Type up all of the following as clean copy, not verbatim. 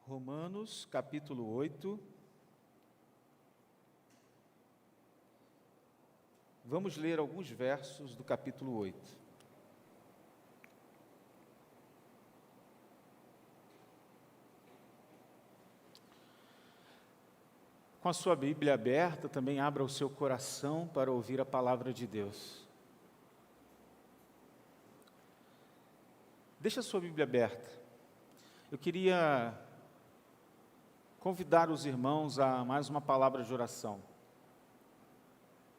Romanos, capítulo 8. Vamos ler alguns versos do capítulo 8. Com a sua Bíblia aberta, também abra o seu coração para ouvir a palavra de Deus. Deixa a sua Bíblia aberta. Eu queria convidar os irmãos a mais uma palavra de oração.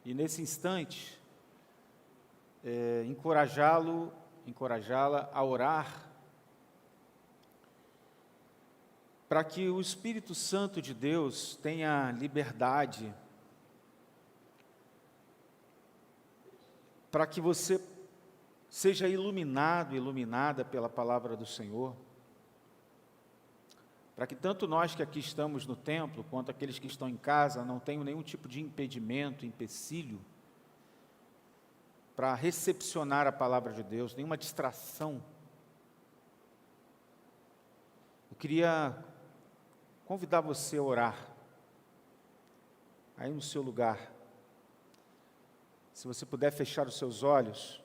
E nesse instante, encorajá-la a orar para que o Espírito Santo de Deus tenha liberdade, para que você seja iluminado, iluminada pela palavra do Senhor, para que tanto nós que aqui estamos no templo, quanto aqueles que estão em casa, não tenham nenhum tipo de impedimento, empecilho, para recepcionar a palavra de Deus, nenhuma distração. Eu queria convidar você a orar, aí no seu lugar. Se você puder fechar os seus olhos,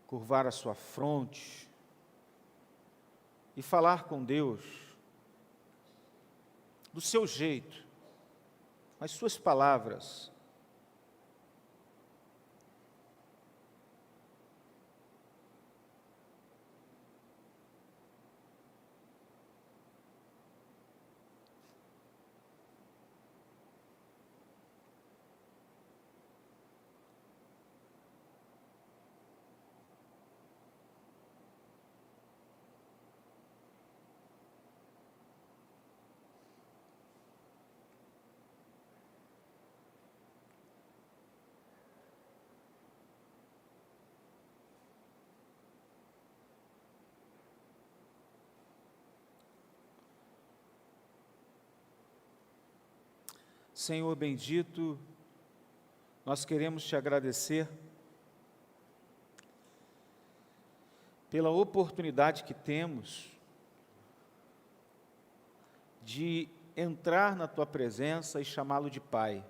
curvar a sua fronte e falar com Deus do seu jeito, com as suas palavras. Senhor bendito, nós queremos te agradecer pela oportunidade que temos de entrar na tua presença e chamá-lo de Pai.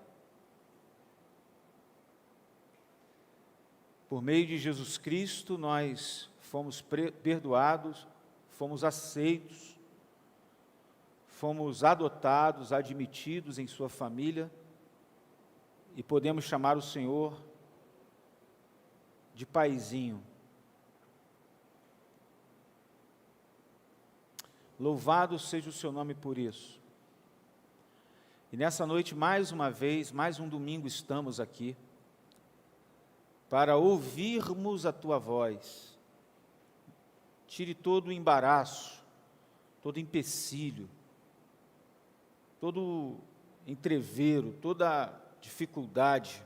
Por meio de Jesus Cristo, nós fomos perdoados, fomos aceitos, fomos adotados, admitidos em sua família, e podemos chamar o Senhor de Paizinho. Louvado seja o seu nome por isso. E nessa noite, mais uma vez, mais um domingo, estamos aqui para ouvirmos a tua voz. Tire todo o embaraço, todo empecilho, todo entrevero, toda dificuldade,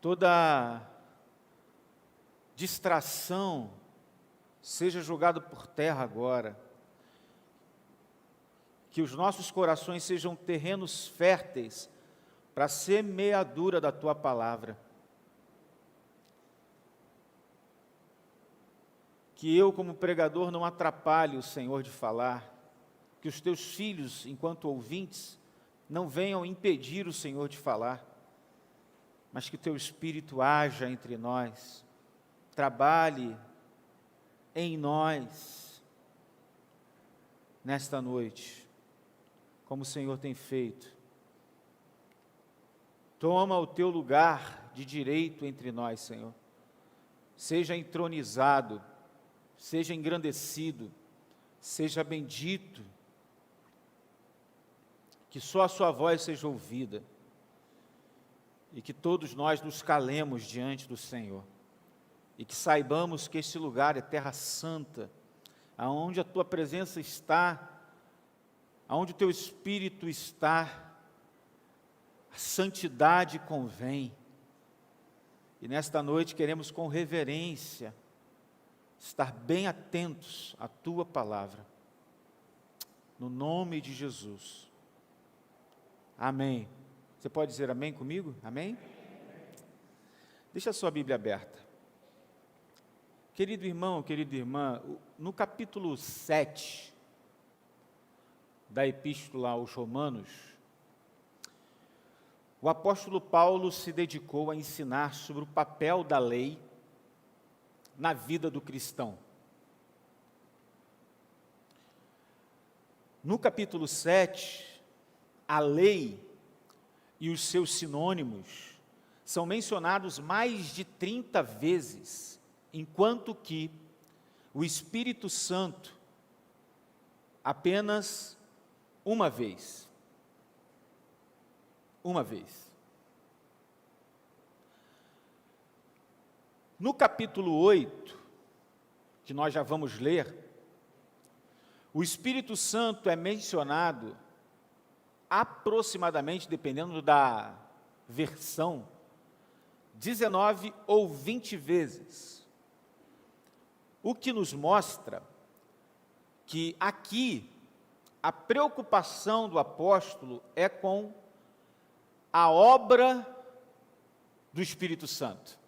toda distração, seja jogado por terra agora. Que os nossos corações sejam terrenos férteis para a semeadura da tua palavra. Que eu, como pregador, não atrapalhe o Senhor de falar, que os teus filhos, enquanto ouvintes, não venham impedir o Senhor de falar, mas que o teu Espírito haja entre nós, trabalhe em nós, nesta noite, como o Senhor tem feito. Toma o teu lugar de direito entre nós, Senhor. Seja entronizado, seja engrandecido, seja bendito, que só a sua voz seja ouvida, e que todos nós nos calemos diante do Senhor, e que saibamos que este lugar é terra santa, aonde a tua presença está, aonde o teu Espírito está, a santidade convém. E nesta noite queremos com reverência estar bem atentos à tua palavra, no nome de Jesus. Amém. Você pode dizer amém comigo? Amém? Deixa a sua Bíblia aberta. Querido irmão, querida irmã, no capítulo 7 da Epístola aos Romanos, o apóstolo Paulo se dedicou a ensinar sobre o papel da lei na vida do cristão. No capítulo 7, a lei e os seus sinônimos são mencionados mais de 30 vezes, enquanto que o Espírito Santo apenas uma vez. Uma vez. No capítulo 8, que nós já vamos ler, o Espírito Santo é mencionado aproximadamente, dependendo da versão, 19 ou 20 vezes. O que nos mostra que aqui a preocupação do apóstolo é com a obra do Espírito Santo.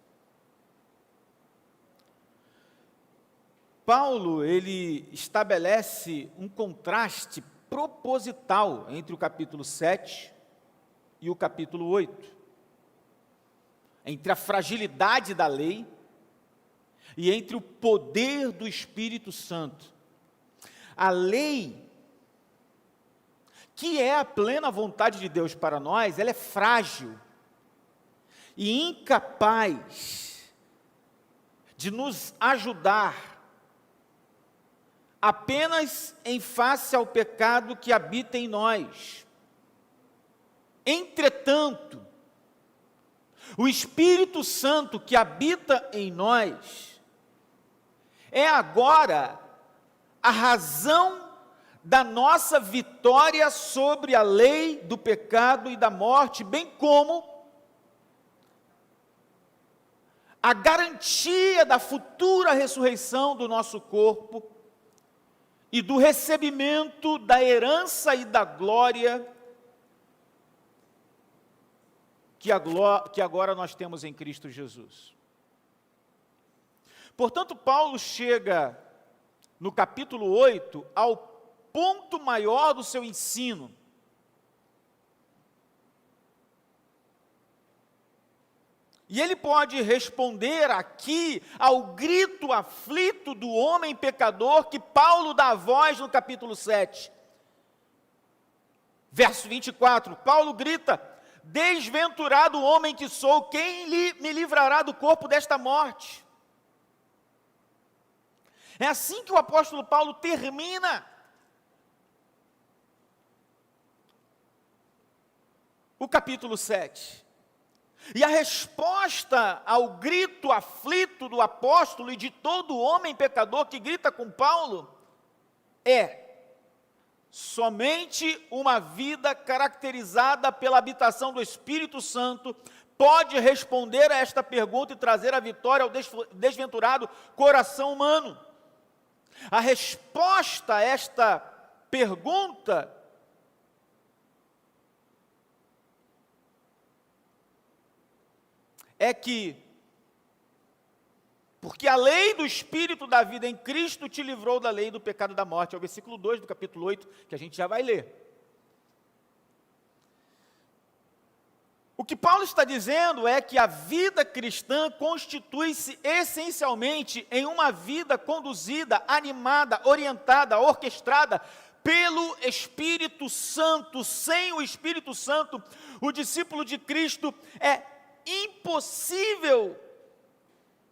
Paulo, ele estabelece um contraste proposital entre o capítulo 7 e o capítulo 8. Entre a fragilidade da lei e entre o poder do Espírito Santo. A lei, que é a plena vontade de Deus para nós, ela é frágil e incapaz de nos ajudar apenas em face ao pecado que habita em nós. Entretanto, o Espírito Santo que habita em nós é agora a razão da nossa vitória sobre a lei do pecado e da morte, bem como a garantia da futura ressurreição do nosso corpo e do recebimento da herança e da glória que agora nós temos em Cristo Jesus. Portanto, Paulo chega no capítulo 8 ao ponto maior do seu ensino. E ele pode responder aqui ao grito aflito do homem pecador que Paulo dá voz no capítulo 7. Verso 24, Paulo grita: desventurado homem que sou, quem me livrará do corpo desta morte? É assim que o apóstolo Paulo termina o capítulo 7. E a resposta ao grito aflito do apóstolo e de todo homem pecador que grita com Paulo é: somente uma vida caracterizada pela habitação do Espírito Santo pode responder a esta pergunta e trazer a vitória ao desventurado coração humano. A resposta a esta pergunta é que, porque a lei do Espírito da vida em Cristo te livrou da lei do pecado e da morte. É o versículo 2 do capítulo 8, que a gente já vai ler. O que Paulo está dizendo é que a vida cristã constitui-se essencialmente em uma vida conduzida, animada, orientada, orquestrada pelo Espírito Santo. Sem o Espírito Santo, o discípulo de Cristo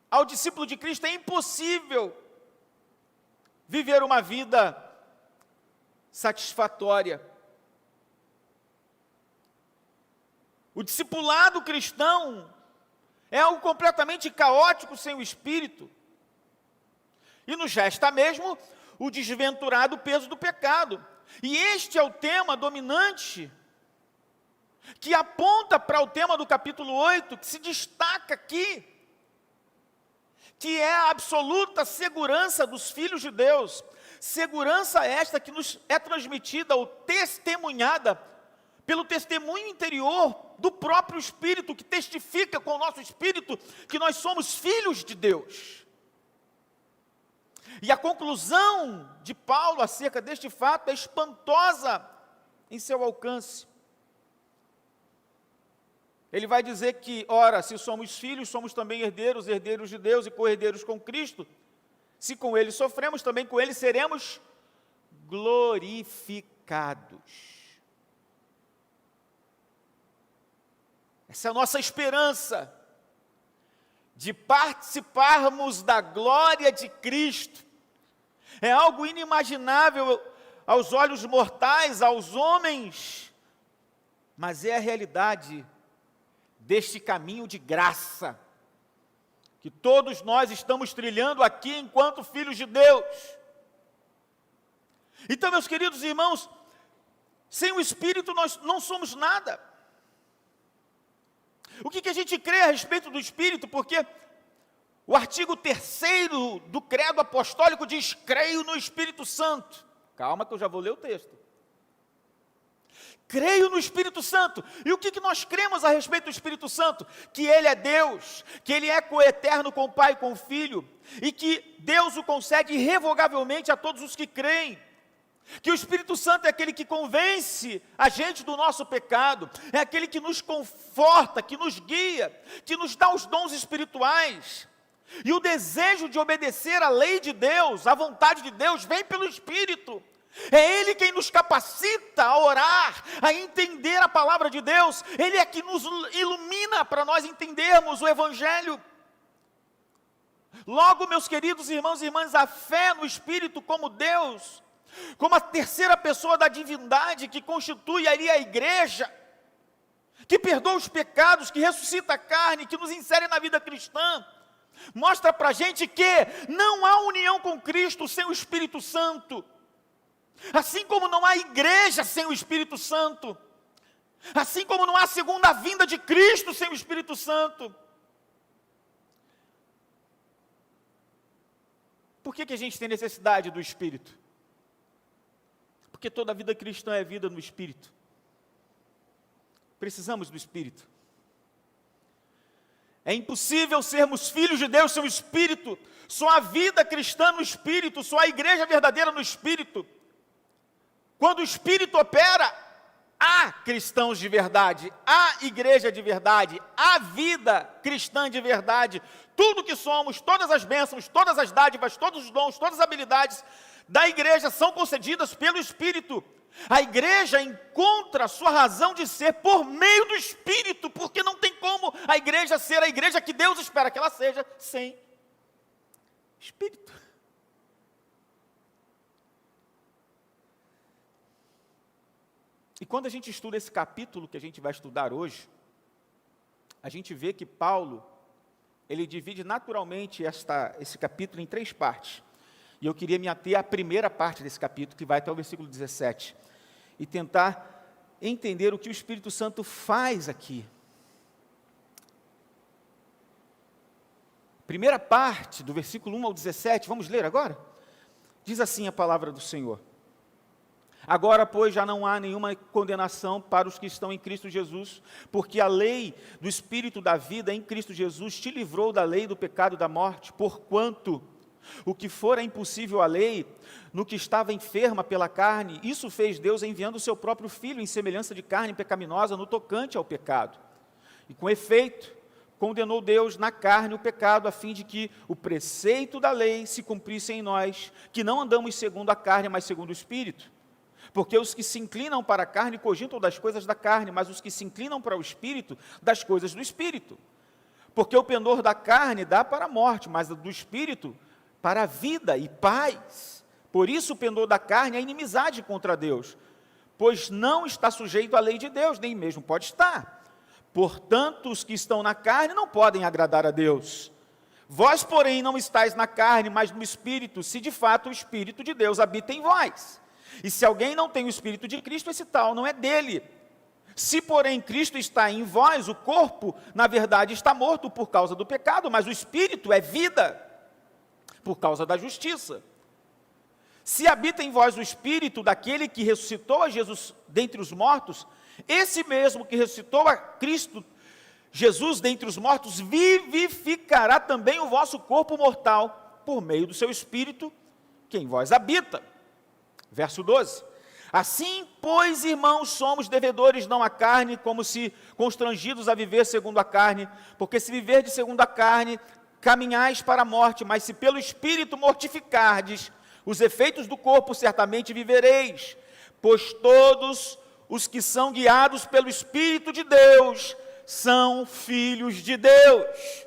ao discípulo de Cristo é impossível viver uma vida satisfatória. O discipulado cristão é algo completamente caótico sem o Espírito. E nos resta mesmo o desventurado peso do pecado. E este é o tema dominante que aponta para o tema do capítulo 8, que se destaca aqui, que é a absoluta segurança dos filhos de Deus, segurança esta que nos é transmitida ou testemunhada pelo testemunho interior do próprio Espírito, que testifica com o nosso Espírito que nós somos filhos de Deus. E a conclusão de Paulo acerca deste fato é espantosa em seu alcance. Ele vai dizer que, ora, se somos filhos, somos também herdeiros, herdeiros de Deus e co-herdeiros com Cristo. Se com Ele sofremos, também com Ele seremos glorificados. Essa é a nossa esperança, de participarmos da glória de Cristo. É algo inimaginável aos olhos mortais, aos homens, mas é a realidade deste caminho de graça, que todos nós estamos trilhando aqui enquanto filhos de Deus. Então, meus queridos irmãos, sem o Espírito nós não somos nada. O que a gente crê a respeito do Espírito? Porque o artigo 3º do credo apostólico diz: creio no Espírito Santo. Calma que eu já vou ler o texto. Creio no Espírito Santo. E o que nós cremos a respeito do Espírito Santo? Que Ele é Deus, que Ele é coeterno com o Pai e com o Filho, e que Deus o concede irrevogavelmente a todos os que creem. Que o Espírito Santo é aquele que convence a gente do nosso pecado, é aquele que nos conforta, que nos guia, que nos dá os dons espirituais. E o desejo de obedecer à lei de Deus, à vontade de Deus, vem pelo Espírito. É Ele quem nos capacita a orar, a entender a palavra de Deus. Ele é que nos ilumina para nós entendermos o Evangelho. Logo, meus queridos irmãos e irmãs, a fé no Espírito como Deus, como a terceira pessoa da divindade, que constitui ali a igreja, que perdoa os pecados, que ressuscita a carne, que nos insere na vida cristã, mostra para a gente que não há união com Cristo sem o Espírito Santo. Assim como não há igreja sem o Espírito Santo, assim como não há segunda vinda de Cristo sem o Espírito Santo. Por que a gente tem necessidade do Espírito? Porque toda a vida cristã é vida no Espírito. Precisamos do Espírito. É impossível sermos filhos de Deus sem o Espírito. Só a vida cristã no Espírito, só a igreja verdadeira no Espírito. Quando o Espírito opera, há cristãos de verdade, há igreja de verdade, há vida cristã de verdade. Tudo que somos, todas as bênçãos, todas as dádivas, todos os dons, todas as habilidades da igreja são concedidas pelo Espírito. A igreja encontra a sua razão de ser por meio do Espírito, porque não tem como a igreja ser a igreja que Deus espera que ela seja sem Espírito. E quando a gente estuda esse capítulo que a gente vai estudar hoje, a gente vê que Paulo, ele divide naturalmente esse capítulo em 3 partes. E eu queria me ater à primeira parte desse capítulo, que vai até o versículo 17, e tentar entender o que o Espírito Santo faz aqui. Primeira parte, do versículo 1 ao 17, vamos ler agora? Diz assim a palavra do Senhor: agora, pois, já não há nenhuma condenação para os que estão em Cristo Jesus, porque a lei do Espírito da vida em Cristo Jesus te livrou da lei do pecado e da morte, porquanto o que fora impossível à lei, no que estava enferma pela carne, isso fez Deus enviando o seu próprio Filho em semelhança de carne pecaminosa no tocante ao pecado. E com efeito, condenou Deus na carne o pecado, a fim de que o preceito da lei se cumprisse em nós, que não andamos segundo a carne, mas segundo o Espírito. Porque os que se inclinam para a carne cogitam das coisas da carne, mas os que se inclinam para o Espírito, das coisas do Espírito. Porque o pendor da carne dá para a morte, mas do Espírito para a vida e paz. Por isso o pendor da carne é inimizade contra Deus, pois não está sujeito à lei de Deus, nem mesmo pode estar. Portanto, os que estão na carne não podem agradar a Deus. Vós, porém, não estáis na carne, mas no Espírito, se de fato o Espírito de Deus habita em vós. E se alguém não tem o Espírito de Cristo, esse tal não é dele. Se, porém, Cristo está em vós, o corpo, na verdade, está morto por causa do pecado, mas o Espírito é vida, por causa da justiça. Se habita em vós o Espírito daquele que ressuscitou a Jesus dentre os mortos, Esse mesmo que ressuscitou a Cristo Jesus dentre os mortos, vivificará também o vosso corpo mortal, por meio do seu Espírito, que em vós habita. Verso 12. Assim, pois, irmãos, somos devedores não à carne, como se constrangidos a viver segundo a carne, porque se viverdes segundo a carne, caminhais para a morte, mas se pelo Espírito mortificardes os efeitos do corpo, certamente vivereis. Pois todos os que são guiados pelo Espírito de Deus são filhos de Deus.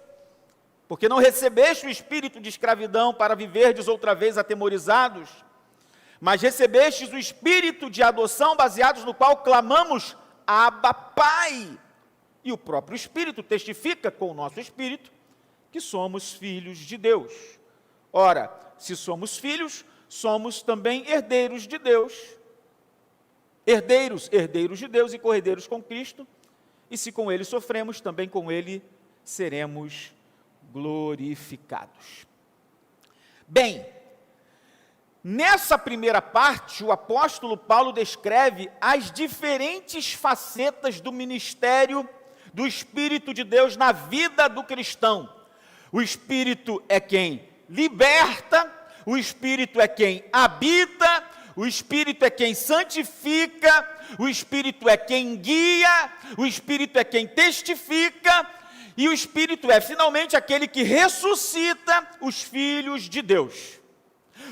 Porque não recebeste o espírito de escravidão para viverdes outra vez atemorizados, mas recebestes o espírito de adoção, baseados no qual clamamos, Abba, Pai. E o próprio Espírito testifica com o nosso espírito que somos filhos de Deus. Ora, se somos filhos, somos também herdeiros de Deus. Herdeiros de Deus e co-herdeiros com Cristo. E se com Ele sofremos, também com Ele seremos glorificados. Bem, nessa primeira parte, o apóstolo Paulo descreve as diferentes facetas do ministério do Espírito de Deus na vida do cristão. O Espírito é quem liberta, o Espírito é quem habita, o Espírito é quem santifica, o Espírito é quem guia, o Espírito é quem testifica, e o Espírito é, finalmente, aquele que ressuscita os filhos de Deus.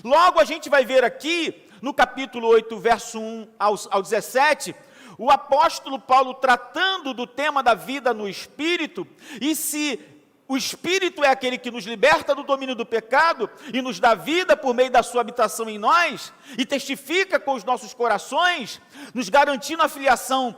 Logo, a gente vai ver aqui, no capítulo 8, verso 1 ao 17, o apóstolo Paulo tratando do tema da vida no Espírito, e se o Espírito é aquele que nos liberta do domínio do pecado e nos dá vida por meio da sua habitação em nós, e testifica com os nossos corações, nos garantindo a filiação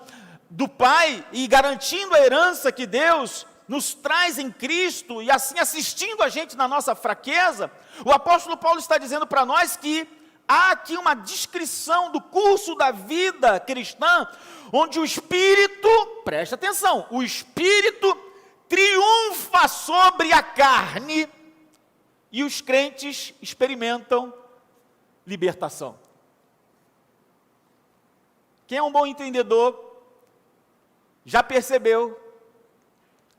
do Pai e garantindo a herança que Deus nos traz em Cristo, e assim assistindo a gente na nossa fraqueza. O apóstolo Paulo está dizendo para nós que há aqui uma descrição do curso da vida cristã, onde o Espírito, presta atenção, o Espírito triunfa sobre a carne, e os crentes experimentam libertação. Quem é um bom entendedor, já percebeu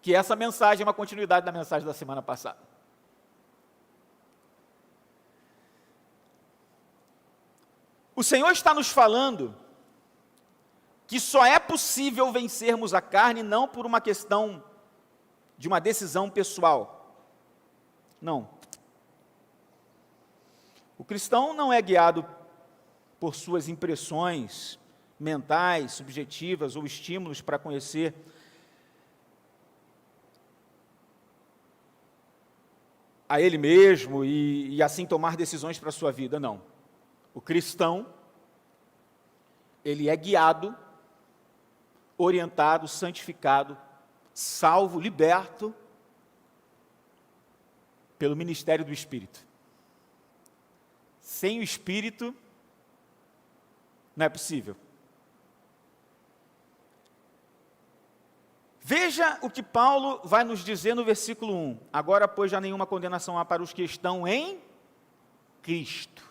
que essa mensagem é uma continuidade da mensagem da semana passada. O Senhor está nos falando que só é possível vencermos a carne não por uma questão de uma decisão pessoal. Não. O cristão não é guiado por suas impressões mentais, subjetivas ou estímulos para conhecer a ele mesmo e assim tomar decisões para a sua vida, não. O cristão, ele é guiado, orientado, santificado, salvo, liberto pelo ministério do Espírito. Sem o Espírito, não é possível. Veja o que Paulo vai nos dizer no versículo 1. Agora, pois, já nenhuma condenação há para os que estão em Cristo.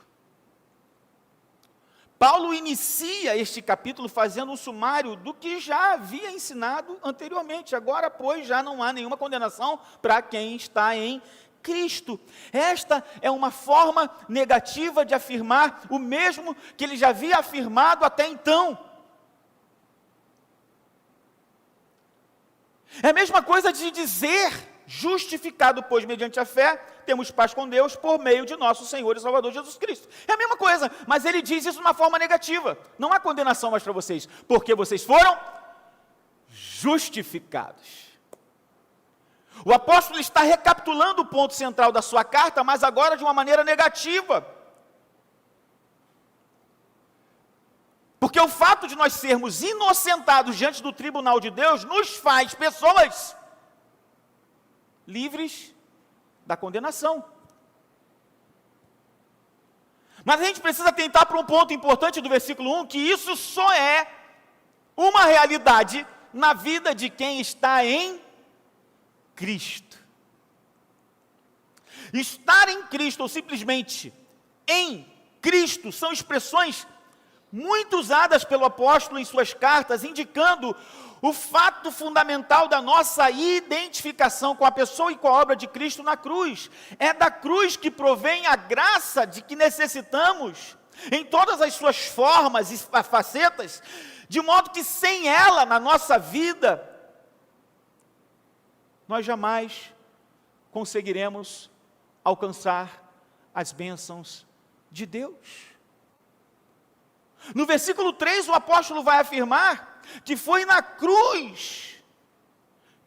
Paulo inicia este capítulo fazendo um sumário do que já havia ensinado anteriormente. Agora, pois, já não há nenhuma condenação para quem está em Cristo. Esta é uma forma negativa de afirmar o mesmo que ele já havia afirmado até então. É a mesma coisa de dizer, justificado, pois, mediante a fé, temos paz com Deus por meio de nosso Senhor e Salvador Jesus Cristo. É a mesma coisa, mas ele diz isso de uma forma negativa. Não há condenação mais para vocês, porque vocês foram justificados. O apóstolo está recapitulando o ponto central da sua carta, mas agora de uma maneira negativa. Porque o fato de nós sermos inocentados diante do tribunal de Deus nos faz pessoas livres da condenação. Mas a gente precisa atentar para um ponto importante do versículo 1, que isso só é uma realidade na vida de quem está em Cristo. Estar em Cristo, ou simplesmente em Cristo, são expressões muito usadas pelo apóstolo em suas cartas, indicando o fato fundamental da nossa identificação com a pessoa e com a obra de Cristo na cruz. É da cruz que provém a graça de que necessitamos, em todas as suas formas e facetas, de modo que sem ela na nossa vida, nós jamais conseguiremos alcançar as bênçãos de Deus. No versículo 3, o apóstolo vai afirmar que foi na cruz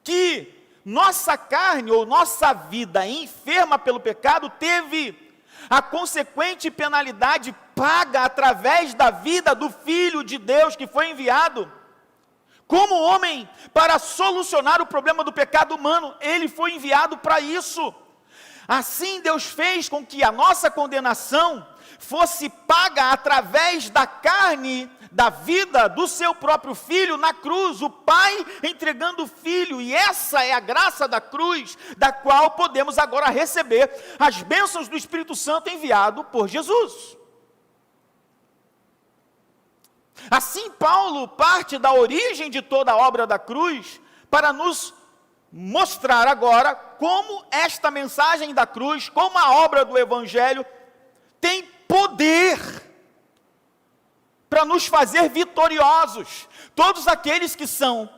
que nossa carne ou nossa vida enferma pelo pecado teve a consequente penalidade paga através da vida do Filho de Deus que foi enviado como homem para solucionar o problema do pecado humano. Ele foi enviado para isso. Assim Deus fez com que a nossa condenação fosse paga através da carne, da vida do seu próprio Filho na cruz, o Pai entregando o Filho, e essa é a graça da cruz, da qual podemos agora receber as bênçãos do Espírito Santo enviado por Jesus. Assim Paulo parte da origem de toda a obra da cruz, para nos mostrar agora como esta mensagem da cruz, como a obra do Evangelho, tem poder para nos fazer vitoriosos. Todos aqueles que são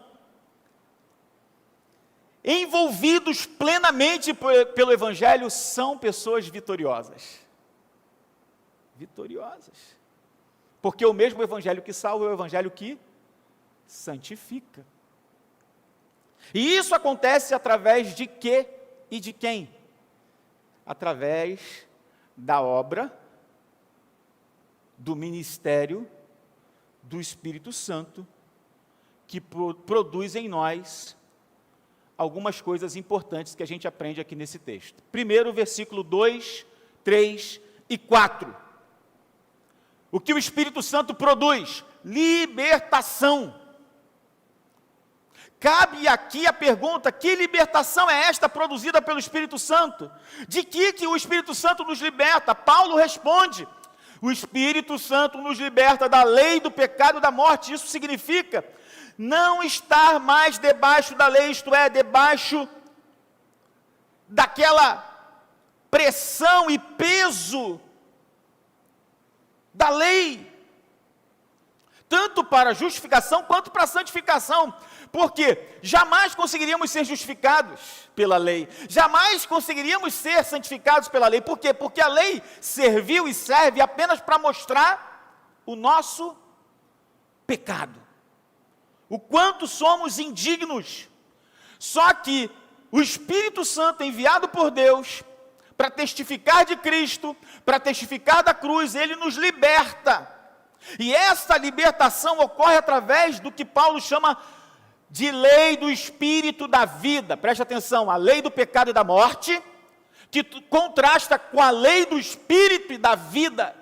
envolvidos plenamente pelo Evangelho são pessoas vitoriosas. Vitoriosas. Porque o mesmo Evangelho que salva é o Evangelho que santifica. E isso acontece através de quê e de quem? Através da obra, do ministério do Espírito Santo, que produz em nós algumas coisas importantes que a gente aprende aqui nesse texto. Primeiro, versículo 2, 3 e 4. O que o Espírito Santo produz? Libertação. Cabe aqui a pergunta: que libertação é esta produzida pelo Espírito Santo? De que o Espírito Santo nos liberta? Paulo responde: o Espírito Santo nos liberta da lei do pecado e da morte. Isso significa não estar mais debaixo da lei, isto é, debaixo daquela pressão e peso da lei, tanto para a justificação quanto para a santificação, porque jamais conseguiríamos ser justificados pela lei, jamais conseguiríamos ser santificados pela lei. Por quê? Porque a lei serviu e serve apenas para mostrar o nosso pecado, o quanto somos indignos. Só que o Espírito Santo enviado por Deus para testificar de Cristo, para testificar da cruz, ele nos liberta. E essa libertação ocorre através do que Paulo chama de lei do Espírito da vida. Preste atenção, a lei do pecado e da morte, que contrasta com a lei do Espírito e da vida.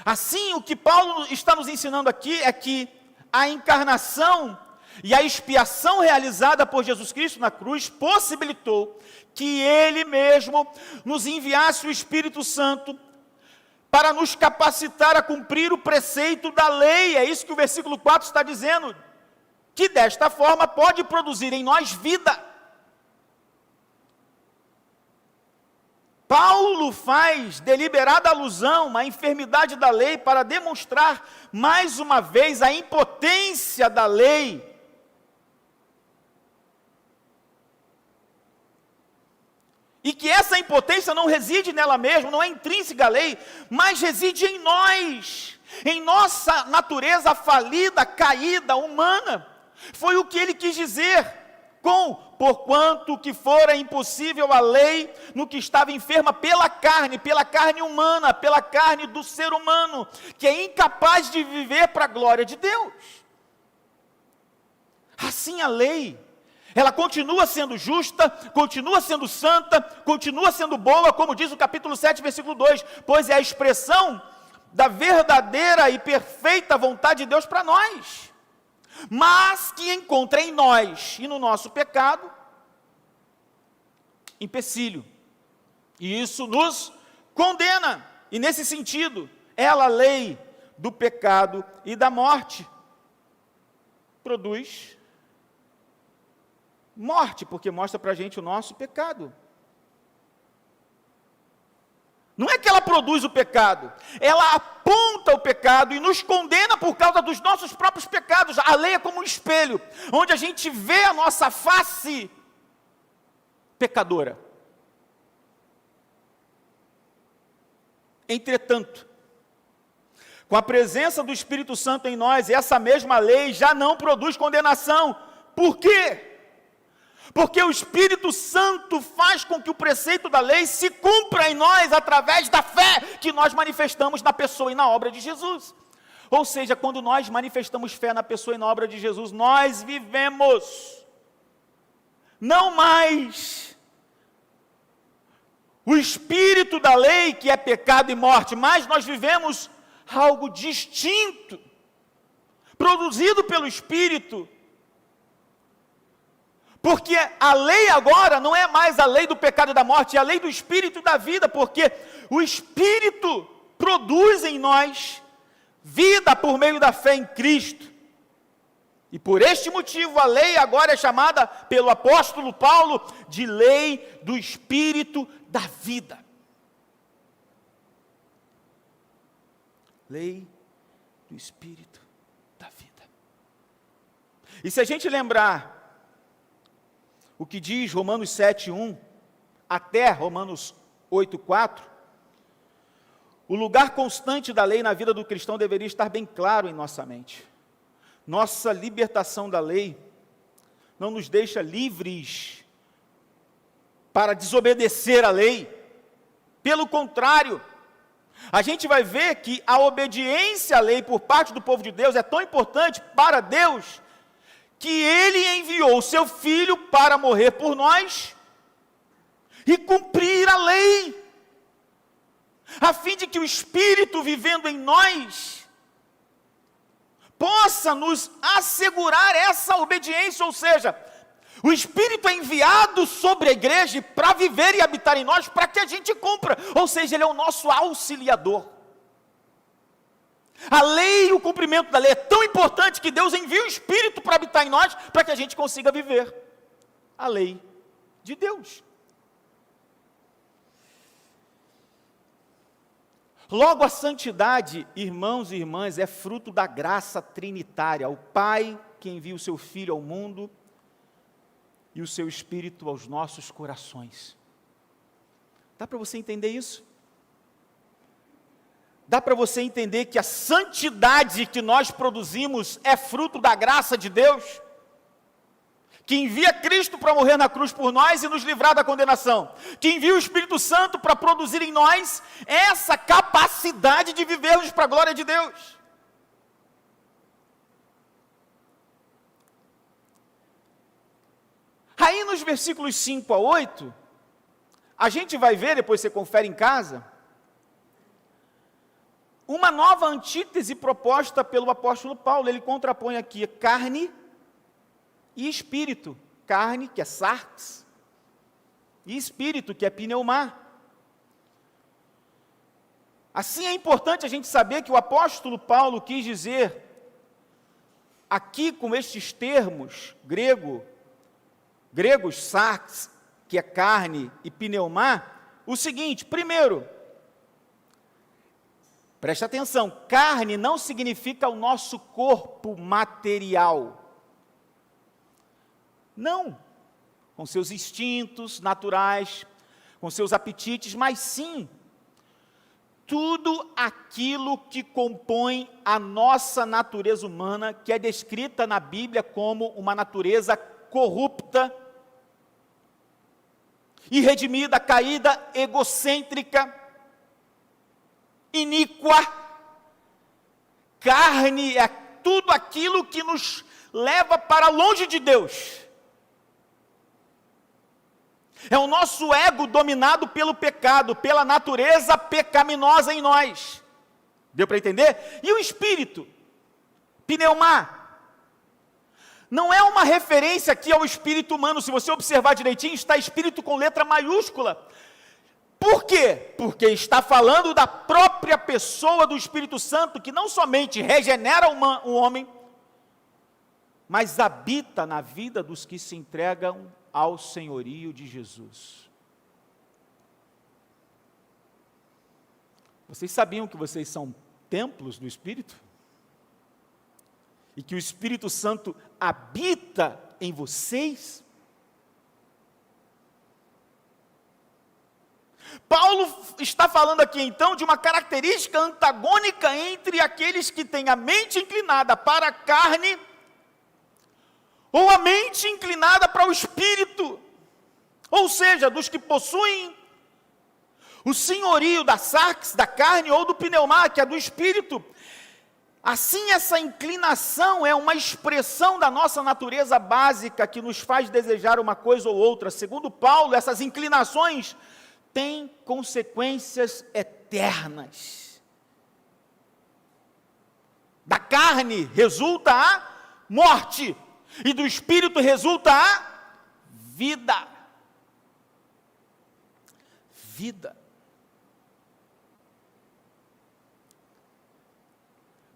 Assim, o que Paulo está nos ensinando aqui é que a encarnação e a expiação realizada por Jesus Cristo na cruz possibilitou que Ele mesmo nos enviasse o Espírito Santo para nos capacitar a cumprir o preceito da lei. É isso que o versículo 4 está dizendo, que desta forma pode produzir em nós vida. Paulo faz deliberada alusão à enfermidade da lei para demonstrar mais uma vez a impotência da lei. E que essa impotência não reside nela mesma, não é intrínseca à lei, mas reside em nós, em nossa natureza falida, caída, humana. Foi o que ele quis dizer com: porquanto que fora impossível a lei no que estava enferma pela carne humana, pela carne do ser humano, que é incapaz de viver para a glória de Deus. Assim a lei, ela continua sendo justa, continua sendo santa, continua sendo boa, como diz o capítulo 7, versículo 2, pois é a expressão da verdadeira e perfeita vontade de Deus para nós, mas que encontra em nós e no nosso pecado empecilho, e isso nos condena. E nesse sentido, ela, a lei do pecado e da morte, produz morte, porque mostra para a gente o nosso pecado. Não é que ela produz o pecado, ela aponta o pecado e nos condena por causa dos nossos próprios pecados. A lei é como um espelho, onde a gente vê a nossa face pecadora. Entretanto, com a presença do Espírito Santo em nós, essa mesma lei já não produz condenação. Por quê? Porque o Espírito Santo faz com que o preceito da lei se cumpra em nós através da fé que nós manifestamos na pessoa e na obra de Jesus. Ou seja, quando nós manifestamos fé na pessoa e na obra de Jesus, nós vivemos não mais o espírito da lei, que é pecado e morte, mas nós vivemos algo distinto, produzido pelo Espírito. Porque a lei agora não é mais a lei do pecado e da morte, é a lei do Espírito e da vida, porque o Espírito produz em nós vida por meio da fé em Cristo. E por este motivo a lei agora é chamada pelo apóstolo Paulo de lei do Espírito da vida. Lei do Espírito da vida. E se a gente lembrar o que diz Romanos 7:1 até Romanos 8:4, o lugar constante da lei na vida do cristão deveria estar bem claro em nossa mente. Nossa libertação da lei não nos deixa livres para desobedecer a lei. Pelo contrário, a gente vai ver que a obediência à lei por parte do povo de Deus é tão importante para Deus, que Ele enviou o seu Filho para morrer por nós e cumprir a lei, a fim de que o Espírito vivendo em nós possa nos assegurar essa obediência, ou seja, o Espírito é enviado sobre a igreja para viver e habitar em nós, para que a gente cumpra, ou seja, Ele é o nosso auxiliador. A lei e o cumprimento da lei é tão importante que Deus envia o Espírito para habitar em nós, para que a gente consiga viver a lei de Deus. Logo, a santidade, irmãos e irmãs, é fruto da graça trinitária, o Pai que envia o seu Filho ao mundo e o seu Espírito aos nossos corações. Dá para você entender isso? Dá para você entender que a santidade que nós produzimos é fruto da graça de Deus, que envia Cristo para morrer na cruz por nós e nos livrar da condenação, que envia o Espírito Santo para produzir em nós essa capacidade de vivermos para a glória de Deus. Aí nos versículos 5 a 8, a gente vai ver, depois você confere em casa, uma nova antítese proposta pelo apóstolo Paulo. Ele contrapõe aqui carne e espírito. Carne, que é sarx, e espírito, que é pneumá. Assim é importante a gente saber que o apóstolo Paulo quis dizer, aqui com estes termos gregos, sarx, que é carne, e pneumá, o seguinte: primeiro, preste atenção, carne não significa o nosso corpo material. Não, com seus instintos naturais, com seus apetites, mas sim, tudo aquilo que compõe a nossa natureza humana, que é descrita na Bíblia como uma natureza corrupta, irredimida, caída, egocêntrica, iníqua. Carne é tudo aquilo que nos leva para longe de Deus. É o nosso ego dominado pelo pecado, pela natureza pecaminosa em nós. Deu para entender? E o espírito, pneumá, não é uma referência aqui ao espírito humano. Se você observar direitinho, está espírito com letra maiúscula. Por quê? Porque está falando da própria pessoa do Espírito Santo, que não somente regenera o homem, mas habita na vida dos que se entregam ao senhorio de Jesus. Vocês sabiam que vocês são templos do Espírito? E que o Espírito Santo habita em vocês? Paulo está falando aqui então de uma característica antagônica entre aqueles que têm a mente inclinada para a carne ou a mente inclinada para o espírito, ou seja, dos que possuem o senhorio da sarx, da carne, ou do pneumá, que é do espírito. Assim, essa inclinação é uma expressão da nossa natureza básica que nos faz desejar uma coisa ou outra. Segundo Paulo, essas inclinações têm consequências eternas. Da carne resulta a morte, e do espírito resulta a vida. Vida.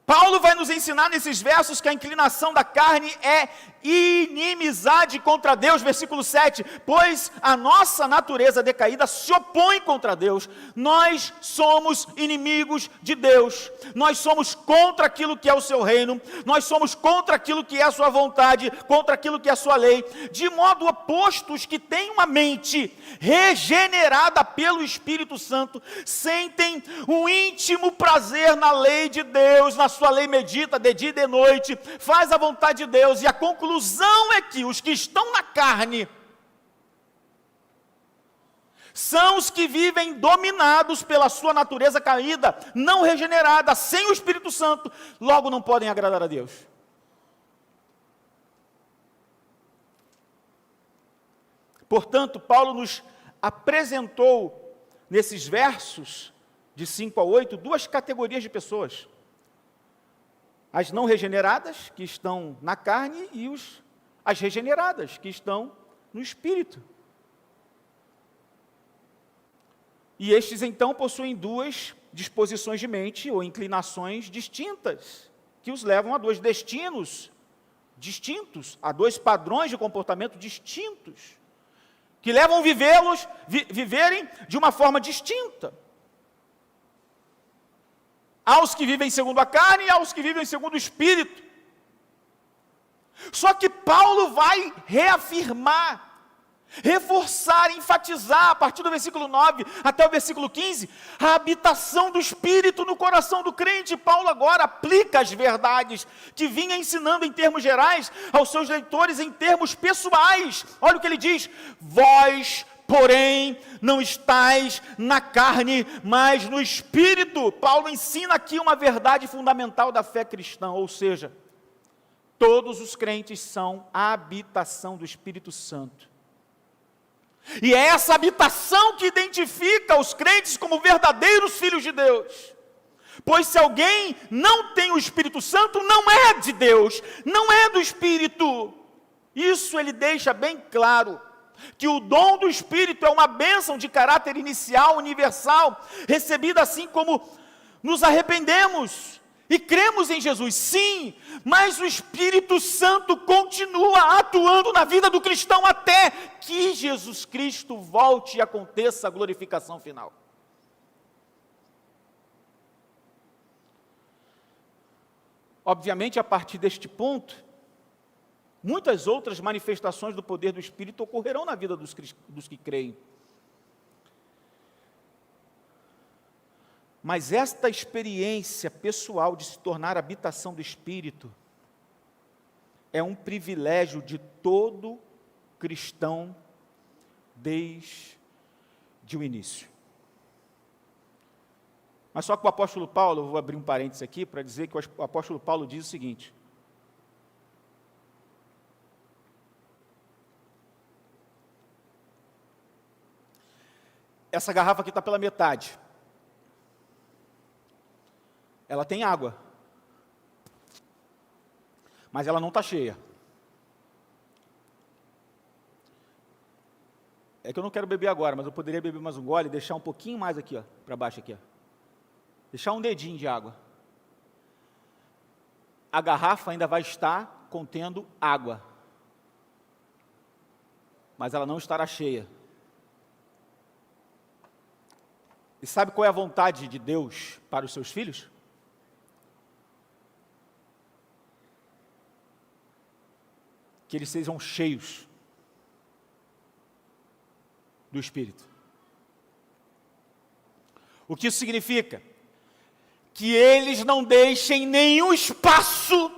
Paulo vai nos ensinar nesses versos que a inclinação da carne é inimizade contra Deus, versículo 7, pois a nossa natureza decaída se opõe contra Deus, nós somos inimigos de Deus, nós somos contra aquilo que é o seu reino, nós somos contra aquilo que é a sua vontade, contra aquilo que é a sua lei, de modo oposto, os que têm uma mente regenerada pelo Espírito Santo, sentem um íntimo prazer na lei de Deus, na sua lei medita de dia e de noite, faz a vontade de Deus, e a conclusão é que os que estão na carne são os que vivem dominados pela sua natureza caída, não regenerada, sem o Espírito Santo, logo não podem agradar a Deus. Portanto, Paulo nos apresentou nesses versos de 5 a 8 duas categorias de pessoas: as não regeneradas, que estão na carne, e as regeneradas, que estão no Espírito. E estes, então, possuem duas disposições de mente, ou inclinações distintas, que os levam a dois destinos distintos, a dois padrões de comportamento distintos, que levam a viverem de uma forma distinta. Aos que vivem segundo a carne e aos que vivem segundo o Espírito. Só que Paulo vai reafirmar, reforçar, enfatizar, a partir do versículo 9 até o versículo 15, a habitação do Espírito no coração do crente. Paulo agora aplica as verdades que vinha ensinando em termos gerais aos seus leitores em termos pessoais. Olha o que ele diz: vós, porém, não estais na carne, mas no Espírito. Paulo ensina aqui uma verdade fundamental da fé cristã, ou seja, todos os crentes são a habitação do Espírito Santo. E é essa habitação que identifica os crentes como verdadeiros filhos de Deus. Pois se alguém não tem o Espírito Santo, não é de Deus, não é do Espírito. Isso ele deixa bem claro, que o dom do Espírito é uma bênção de caráter inicial, universal, recebida assim como nos arrependemos e cremos em Jesus, sim, mas o Espírito Santo continua atuando na vida do cristão até que Jesus Cristo volte e aconteça a glorificação final. Obviamente, a partir deste ponto, muitas outras manifestações do poder do Espírito ocorrerão na vida dos que creem. Mas esta experiência pessoal de se tornar habitação do Espírito é um privilégio de todo cristão desde o início. Mas só que o apóstolo Paulo, eu vou abrir um parênteses aqui para dizer que o apóstolo Paulo diz o seguinte: essa garrafa aqui está pela metade. Ela tem água, mas ela não está cheia. É que eu não quero beber agora, mas eu poderia beber mais um gole e deixar um pouquinho mais aqui, ó, para baixo aqui, ó. Deixar um dedinho de água. A garrafa ainda vai estar contendo água, mas ela não estará cheia. E sabe qual é a vontade de Deus para os seus filhos? Que eles sejam cheios do Espírito. O que isso significa? Que eles não deixem nenhum espaço,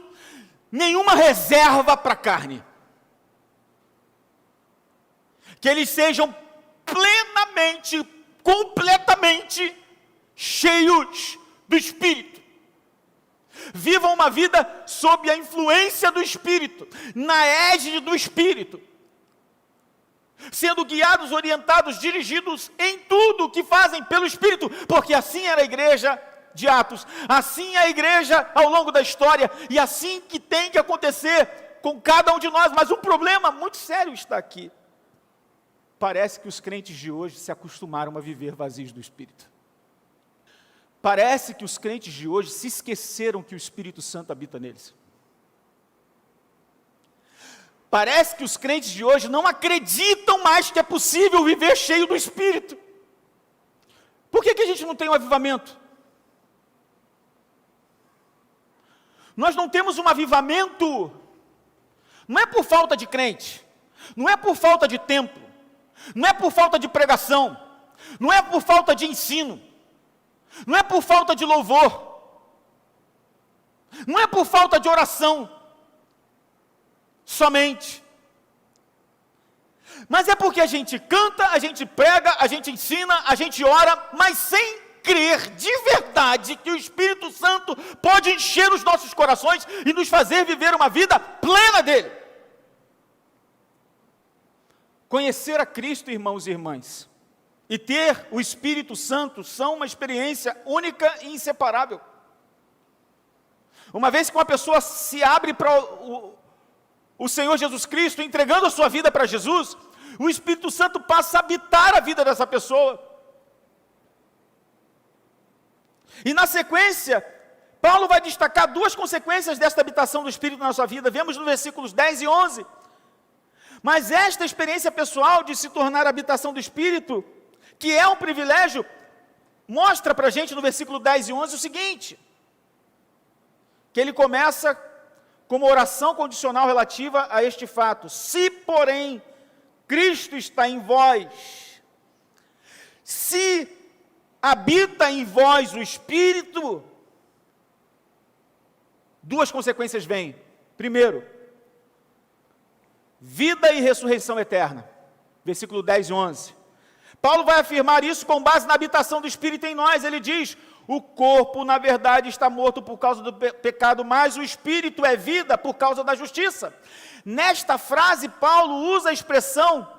nenhuma reserva para a carne. Que eles sejam plenamente, completamente cheios do Espírito. Vivam uma vida sob a influência do Espírito, na égide do Espírito, sendo guiados, orientados, dirigidos em tudo o que fazem pelo Espírito, porque assim era a igreja de Atos, assim é a igreja ao longo da história, e assim que tem que acontecer com cada um de nós. Mas um problema muito sério está aqui. Parece que os crentes de hoje se acostumaram a viver vazios do Espírito. Parece que os crentes de hoje se esqueceram que o Espírito Santo habita neles. Parece que os crentes de hoje não acreditam mais que é possível viver cheio do Espírito. Por que a gente não tem um avivamento? Nós não temos um avivamento, não é por falta de crente, não é por falta de tempo, não é por falta de pregação, não é por falta de ensino, não é por falta de louvor, não é por falta de oração, somente. Mas é porque a gente canta, a gente prega, a gente ensina, a gente ora, mas sem crer de verdade que o Espírito Santo pode encher os nossos corações e nos fazer viver uma vida plena dele. Conhecer a Cristo, irmãos e irmãs, e ter o Espírito Santo são uma experiência única e inseparável. Uma vez que uma pessoa se abre para o Senhor Jesus Cristo, entregando a sua vida para Jesus, o Espírito Santo passa a habitar a vida dessa pessoa. E na sequência, Paulo vai destacar duas consequências desta habitação do Espírito na nossa vida. Vemos nos versículos 10 e 11. Mas esta experiência pessoal de se tornar a habitação do Espírito, que é um privilégio, mostra para a gente no versículo 10 e 11 o seguinte, que ele começa com uma oração condicional relativa a este fato. Se, porém, Cristo está em vós, se habita em vós o Espírito, duas consequências vêm. Primeiro, vida e ressurreição eterna. Versículo 10 e 11. Paulo vai afirmar isso com base na habitação do Espírito em nós. Ele diz, o corpo na verdade está morto por causa do pecado, mas o Espírito é vida por causa da justiça. Nesta frase, Paulo usa a expressão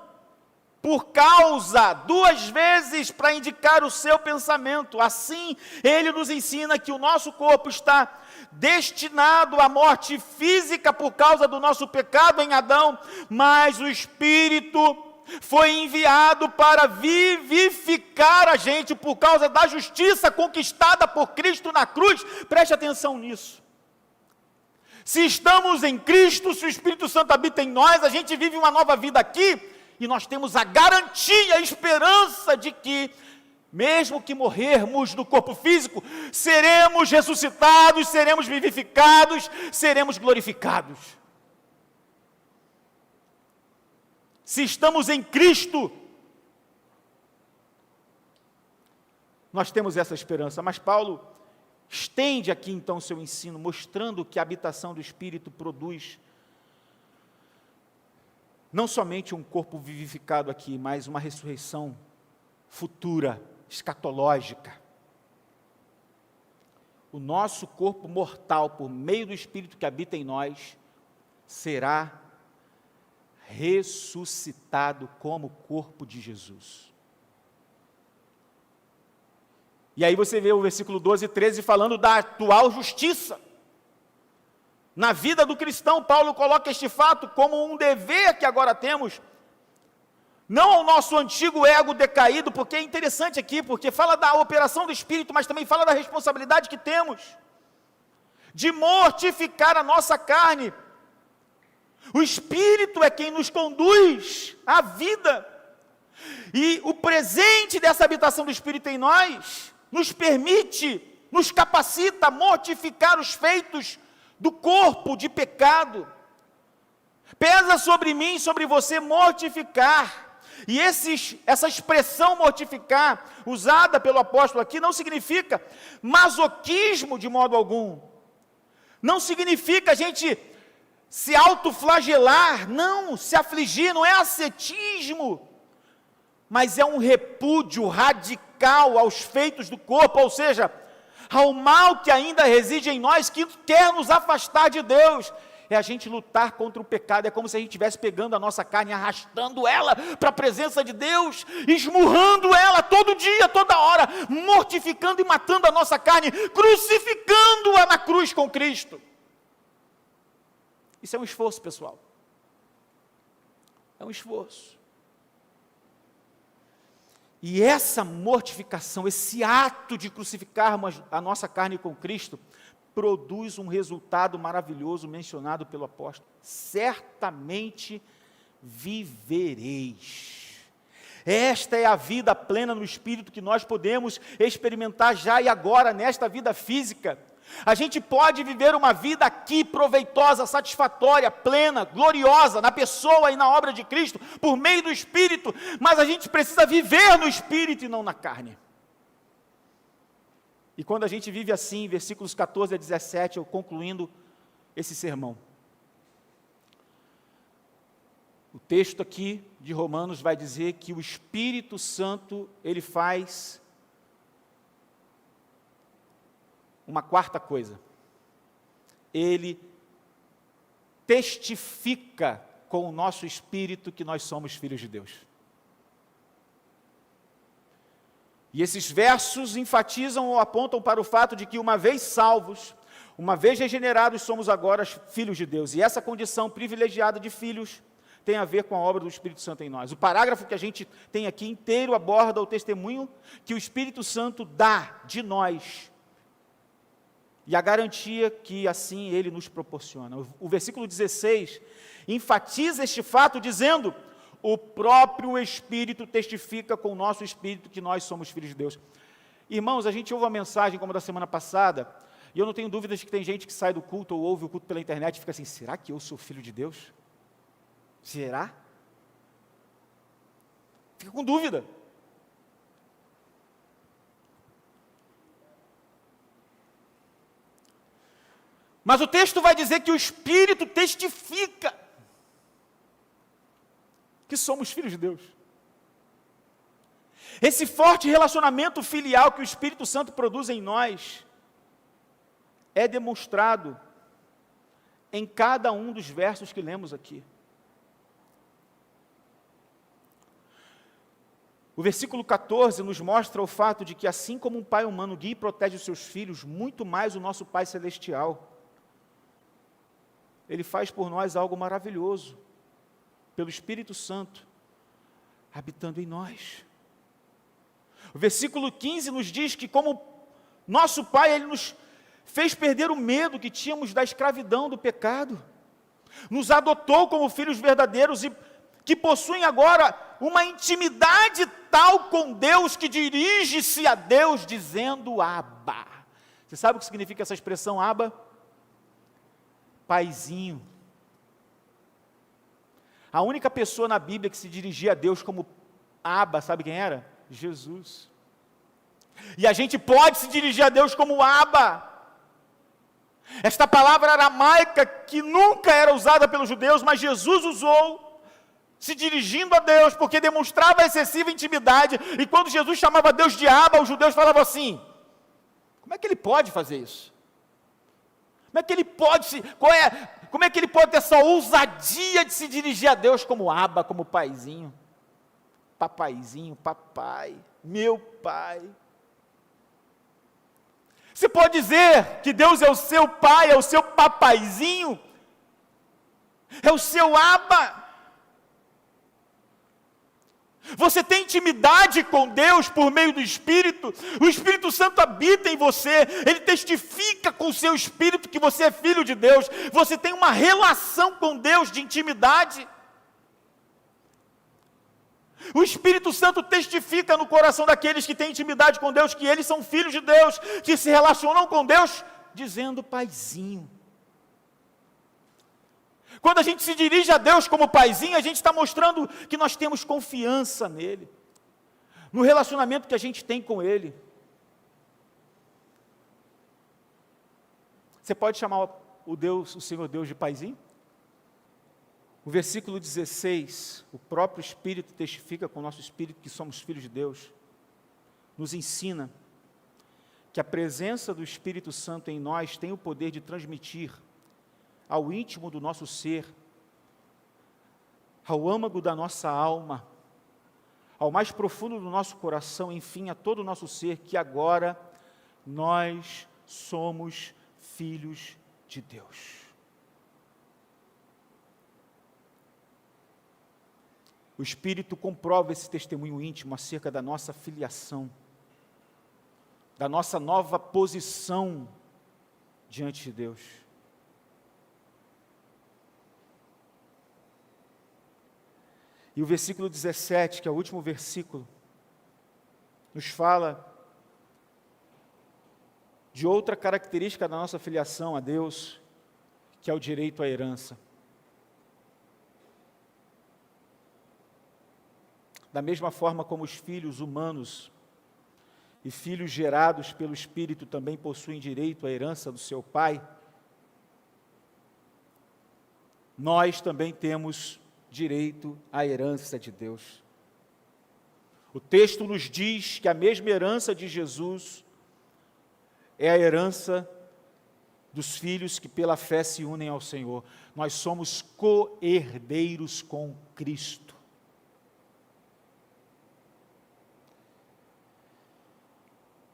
por causa, duas vezes para indicar o seu pensamento. Assim, ele nos ensina que o nosso corpo está destinado à morte física por causa do nosso pecado em Adão, mas o Espírito foi enviado para vivificar a gente por causa da justiça conquistada por Cristo na cruz. Preste atenção nisso. Se estamos em Cristo, se o Espírito Santo habita em nós, a gente vive uma nova vida aqui, e nós temos a garantia, a esperança de que, mesmo que morrermos no corpo físico, seremos ressuscitados, seremos vivificados, seremos glorificados. Se estamos em Cristo, nós temos essa esperança. Mas Paulo estende aqui então o seu ensino, mostrando que a habitação do Espírito produz não somente um corpo vivificado aqui, mas uma ressurreição futura, escatológica. O nosso corpo mortal, por meio do Espírito que habita em nós, será ressuscitado como o corpo de Jesus. E aí você vê o versículo 12 e 13 falando da atual justiça. Na vida do cristão, Paulo coloca este fato como um dever que agora temos, não ao nosso antigo ego decaído, porque é interessante aqui, porque fala da operação do Espírito, mas também fala da responsabilidade que temos de mortificar a nossa carne. O Espírito é quem nos conduz à vida, e o presente dessa habitação do Espírito em nós, nos permite, nos capacita a mortificar os feitos do corpo de pecado. Pesa sobre mim, sobre você, mortificar. E essa expressão mortificar, usada pelo apóstolo aqui, não significa masoquismo de modo algum. Não significa a gente se autoflagelar, não, se afligir, não é ascetismo. Mas é um repúdio radical aos feitos do corpo, ou seja, ao mal que ainda reside em nós, que quer nos afastar de Deus. É a gente lutar contra o pecado, é como se a gente estivesse pegando a nossa carne, arrastando ela para a presença de Deus, esmurrando ela todo dia, toda hora, mortificando e matando a nossa carne, crucificando-a na cruz com Cristo. Isso é um esforço, pessoal. É um esforço. E essa mortificação, esse ato de crucificarmos a nossa carne com Cristo, produz um resultado maravilhoso mencionado pelo apóstolo: certamente vivereis. Esta é a vida plena no Espírito que nós podemos experimentar já e agora, nesta vida física. A gente pode viver uma vida aqui proveitosa, satisfatória, plena, gloriosa, na pessoa e na obra de Cristo, por meio do Espírito, mas a gente precisa viver no Espírito e não na carne. E quando a gente vive assim, versículos 14 a 17, eu concluindo esse sermão. O texto aqui de Romanos vai dizer que o Espírito Santo, ele faz uma quarta coisa. Ele testifica com o nosso espírito que nós somos filhos de Deus. E esses versos enfatizam ou apontam para o fato de que, uma vez salvos, uma vez regenerados, somos agora filhos de Deus. E essa condição privilegiada de filhos tem a ver com a obra do Espírito Santo em nós. O parágrafo que a gente tem aqui inteiro aborda o testemunho que o Espírito Santo dá de nós e a garantia que assim ele nos proporciona. O versículo 16 enfatiza este fato dizendo: o próprio Espírito testifica com o nosso espírito que nós somos filhos de Deus. Irmãos, a gente ouve uma mensagem como a da semana passada, e eu não tenho dúvidas que tem gente que sai do culto ou ouve o culto pela internet e fica assim: será que eu sou filho de Deus? Será? Fica com dúvida. Mas o texto vai dizer que o Espírito testifica que somos filhos de Deus. Esse forte relacionamento filial que o Espírito Santo produz em nós é demonstrado em cada um dos versos que lemos aqui. O versículo 14 nos mostra o fato de que, assim como um pai humano guia e protege os seus filhos, muito mais o nosso Pai Celestial, Ele faz por nós algo maravilhoso, pelo Espírito Santo, habitando em nós. O versículo 15 nos diz que, como nosso Pai, Ele nos fez perder o medo que tínhamos da escravidão do pecado, nos adotou como filhos verdadeiros e que possuem agora uma intimidade tal com Deus, que dirige-se a Deus dizendo Abba. Você sabe o que significa essa expressão Abba? Paizinho. A única pessoa na Bíblia que se dirigia a Deus como Abba, sabe quem era? Jesus. E a gente pode se dirigir a Deus como Abba. Esta palavra aramaica que nunca era usada pelos judeus, mas Jesus usou, se dirigindo a Deus, porque demonstrava excessiva intimidade. E quando Jesus chamava Deus de Abba, os judeus falavam assim: como é que ele pode fazer isso? Como é que ele pode como é que ele pode ter essa ousadia de se dirigir a Deus como Abba, como paizinho? Papaizinho, papai, meu pai. Você pode dizer que Deus é o seu pai, é o seu papaizinho, é o seu Abba. Você tem intimidade com Deus por meio do Espírito. O Espírito Santo habita em você. Ele testifica com o seu Espírito que você é filho de Deus. Você tem uma relação com Deus de intimidade. O Espírito Santo testifica no coração daqueles que têm intimidade com Deus, que eles são filhos de Deus, que se relacionam com Deus, dizendo paizinho. Quando a gente se dirige a Deus como paizinho, a gente está mostrando que nós temos confiança nele, no relacionamento que a gente tem com ele. Você pode chamar o Senhor Deus de paizinho? O versículo 16, o próprio Espírito testifica com o nosso Espírito que somos filhos de Deus, nos ensina que a presença do Espírito Santo em nós tem o poder de transmitir ao íntimo do nosso ser, ao âmago da nossa alma, ao mais profundo do nosso coração, enfim, a todo o nosso ser, que agora nós somos filhos de Deus. O Espírito comprova esse testemunho íntimo acerca da nossa filiação, da nossa nova posição diante de Deus. E o versículo 17, que é o último versículo, nos fala de outra característica da nossa filiação a Deus, que é o direito à herança. Da mesma forma como os filhos humanos e filhos gerados pelo Espírito também possuem direito à herança do seu pai, nós também temos direito à herança de Deus. O texto nos diz que a mesma herança de Jesus é a herança dos filhos que pela fé se unem ao Senhor. Nós somos co-herdeiros com Cristo.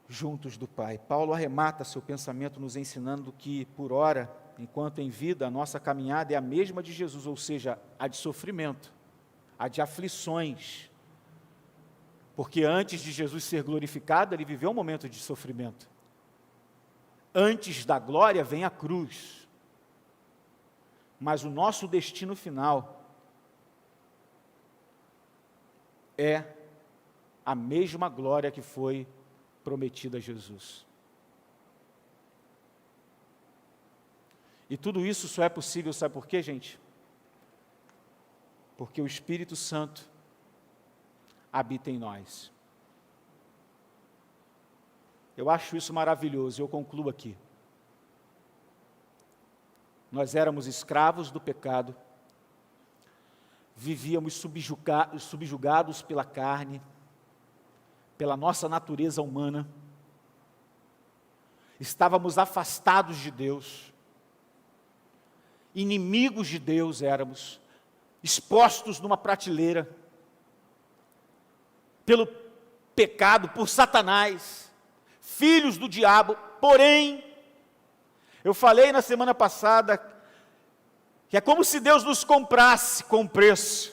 Juntos do Pai. Paulo arremata seu pensamento nos ensinando que, por ora, enquanto em vida, a nossa caminhada é a mesma de Jesus, ou seja, a de sofrimento, a de aflições. Porque antes de Jesus ser glorificado, ele viveu um momento de sofrimento. Antes da glória vem a cruz. Mas o nosso destino final é a mesma glória que foi prometida a Jesus. E tudo isso só é possível, sabe por quê, gente? Porque o Espírito Santo habita em nós. Eu acho isso maravilhoso, eu concluo aqui. Nós éramos escravos do pecado, vivíamos subjugados pela carne, pela nossa natureza humana, estávamos afastados de Deus, inimigos de Deus éramos, expostos numa prateleira, pelo pecado, por Satanás, filhos do diabo. Porém, eu falei na semana passada, que é como se Deus nos comprasse com preço,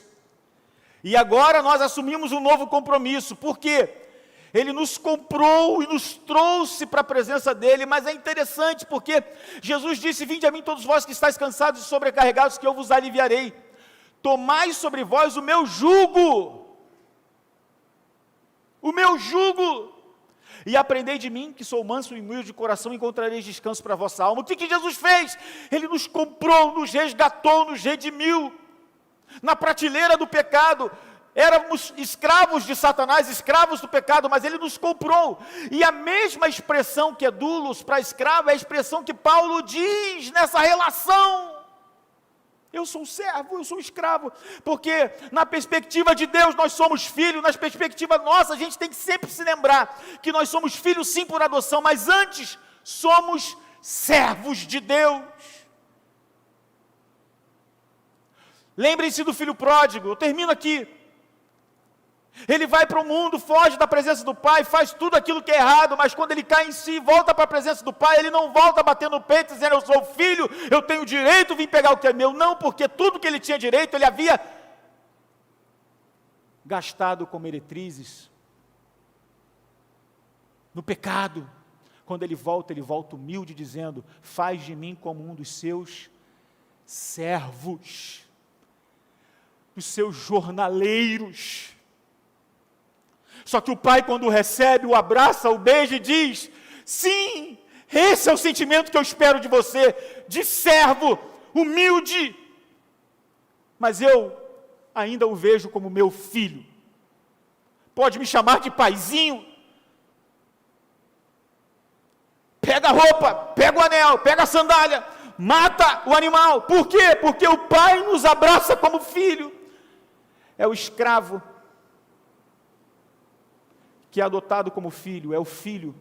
e agora nós assumimos um novo compromisso, porque Ele nos comprou e nos trouxe para a presença dEle. Mas é interessante, porque Jesus disse: vinde a mim todos vós que estáis cansados e sobrecarregados, que eu vos aliviarei. Tomai sobre vós o meu jugo, e aprendei de mim, que sou manso e humilde de coração, e encontrareis descanso para a vossa alma. O que Jesus fez? Ele nos comprou, nos resgatou, nos redimiu, na prateleira do pecado. Éramos escravos de Satanás, escravos do pecado, mas Ele nos comprou. E a mesma expressão que é doulos para escravo, é a expressão que Paulo diz nessa relação. Eu sou servo, eu sou escravo, porque na perspectiva de Deus nós somos filhos, na perspectiva nossa a gente tem que sempre se lembrar que nós somos filhos sim por adoção, mas antes somos servos de Deus. Lembrem-se do filho pródigo, eu termino aqui. Ele vai para o mundo, foge da presença do pai, faz tudo aquilo que é errado, mas quando ele cai em si, volta para a presença do pai, ele não volta batendo no peito, dizendo: eu sou filho, eu tenho direito de vir pegar o que é meu. Não, porque tudo que ele tinha direito, ele havia gastado com meretrizes, no pecado. Quando ele volta humilde, dizendo: faz de mim como um dos seus servos, dos seus jornaleiros. Só que o pai, quando o recebe, o abraça, o beija e diz: sim, esse é o sentimento que eu espero de você, de servo, humilde, mas eu ainda o vejo como meu filho, pode me chamar de paizinho. Pega a roupa, pega o anel, pega a sandália, mata o animal. Por quê? Porque o pai nos abraça como filho. É o escravo que é adotado como filho, é o filho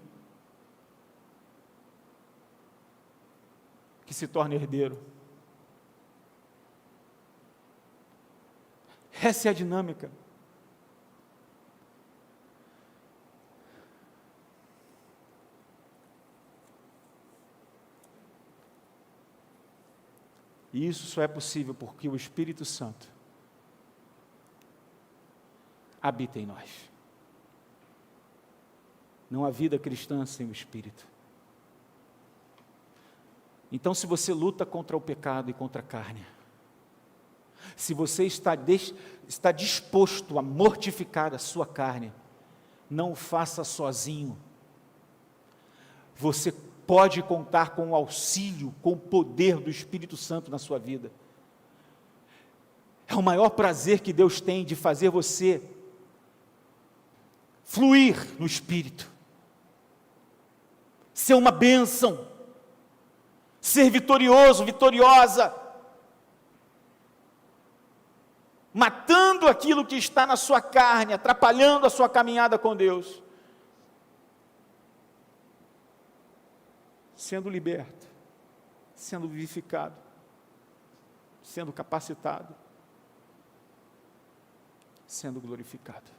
que se torna herdeiro. Essa é a dinâmica. E isso só é possível porque o Espírito Santo habita em nós. Não há vida cristã sem o Espírito. Então, se você luta contra o pecado e contra a carne, se você está disposto a mortificar a sua carne, não o faça sozinho. Você pode contar com o auxílio, com o poder do Espírito Santo na sua vida. É o maior prazer que Deus tem de fazer você fluir no Espírito, ser uma bênção, ser vitorioso, vitoriosa, matando aquilo que está na sua carne, atrapalhando a sua caminhada com Deus, sendo liberto, sendo vivificado, sendo capacitado, sendo glorificado.